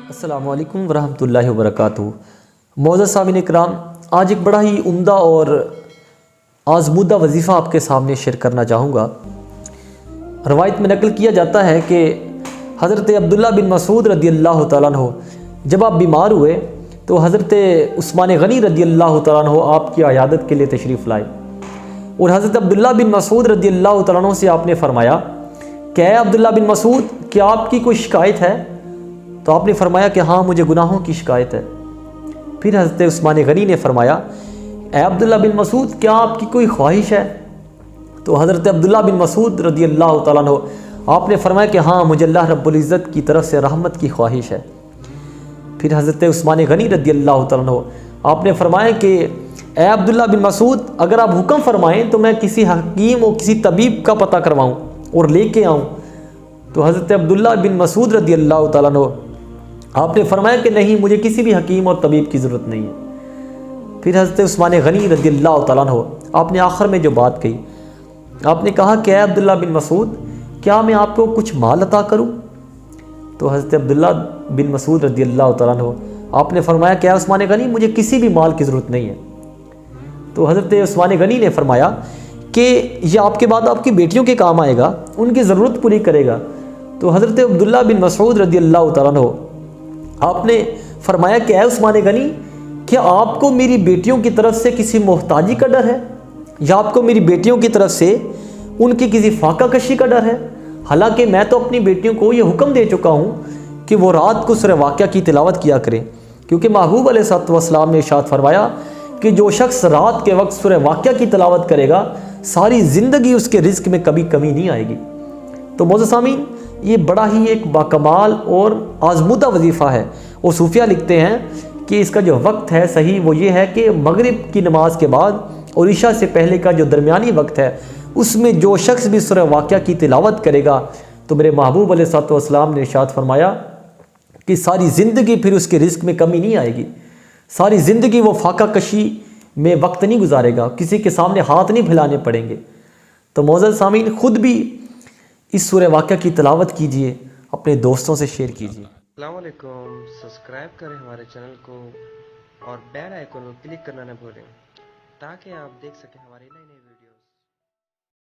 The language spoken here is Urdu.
السلام علیکم ورحمۃ اللہ وبرکاتہ۔ معزز سامعین اکرام، آج ایک بڑا ہی عمدہ اور آزمودہ وظیفہ آپ کے سامنے شیئر کرنا چاہوں گا۔ روایت میں نقل کیا جاتا ہے کہ حضرت عبداللہ بن مسعود رضی اللہ تعالیٰ عنہ جب آپ بیمار ہوئے تو حضرت عثمان غنی رضی اللہ تعالیٰ عنہ آپ کی عیادت کے لیے تشریف لائے، اور حضرت عبداللہ بن مسعود رضی اللہ تعالیٰ عنہ سے آپ نے فرمایا کہ اے عبداللہ بن مسعود، کیا آپ کی کوئی شکایت ہے؟ تو آپ نے فرمایا کہ ہاں، مجھے گناہوں کی شکایت ہے۔ پھر حضرت عثمان غنی نے فرمایا اے عبداللہ بن مسعود، کیا آپ کی کوئی خواہش ہے؟ تو حضرت عبداللہ بن مسعود رضی اللہ تعالیٰ عنہ آپ نے فرمایا کہ ہاں، مجھے اللہ رب العزت کی طرف سے رحمت کی خواہش ہے۔ پھر حضرت عثمان غنی رضی اللہ تعالیٰ عنہ آپ نے فرمایا کہ اے عبداللہ بن مسعود، اگر آپ حکم فرمائیں تو میں کسی حکیم اور کسی طبیب کا پتہ کرواؤں اور لے کے آؤں۔ تو حضرت عبداللہ بن مسعود رضی اللہ تعالیٰ عنہ آپ نے فرمایا کہ نہیں، مجھے کسی بھی حکیم اور طبیب کی ضرورت نہیں ہے۔ پھر حضرت عثمان غنی رضی اللہ تعالیٰ عنہ آپ نے آخر میں جو بات کہی، آپ نے کہا کہ اے عبداللہ بن مسعود، کیا میں آپ کو کچھ مال عطا کروں؟ تو حضرت عبداللہ بن مسعود رضی اللہ تعالیٰ عنہ آپ نے فرمایا کہ اے عثمان غنی، مجھے کسی بھی مال کی ضرورت نہیں ہے۔ تو حضرت عثمان غنی نے فرمایا کہ یہ آپ کے بعد آپ کی بیٹیوں کے کام آئے گا، ان کی ضرورت پوری کرے گا۔ تو حضرت عبداللہ بن مسعود رضی اللہ تعالیٰ عنہ آپ نے فرمایا کہ اے عثمان غنی، کیا آپ کو میری بیٹیوں کی طرف سے کسی محتاجی کا ڈر ہے، یا آپ کو میری بیٹیوں کی طرف سے ان کی کسی فاقہ کشی کا ڈر ہے؟ حالانکہ میں تو اپنی بیٹیوں کو یہ حکم دے چکا ہوں کہ وہ رات کو سورہ واقعہ کی تلاوت کیا کریں، کیونکہ محبوب علیہ الصلوۃ والسلام نے ارشاد فرمایا کہ جو شخص رات کے وقت سورہ واقعہ کی تلاوت کرے گا، ساری زندگی اس کے رزق میں کبھی کمی نہیں آئے گی۔ تو معزز سامعین، یہ بڑا ہی ایک باکمال اور آزمودہ وظیفہ ہے، اور صوفیہ لکھتے ہیں کہ اس کا جو وقت ہے صحیح وہ یہ ہے کہ مغرب کی نماز کے بعد اور عشاء سے پہلے کا جو درمیانی وقت ہے، اس میں جو شخص بھی سورہ واقعہ کی تلاوت کرے گا تو میرے محبوب علیہ الصلوۃ والسلام نے ارشاد فرمایا کہ ساری زندگی پھر اس کے رزق میں کمی نہیں آئے گی، ساری زندگی وہ فاقہ کشی میں وقت نہیں گزارے گا، کسی کے سامنے ہاتھ نہیں پھیلانے پڑیں گے۔ تو معزز سامعین، خود بھی اس سورہ واقعہ کی تلاوت کیجئے، اپنے دوستوں سے شیئر کیجئے۔ السلام علیکم، سبسکرائب کریں ہمارے چینل کو اور بیل آئیکن کو کلک کرنا نہ بھولیں تاکہ آپ دیکھ سکیں ہماری نئی نئی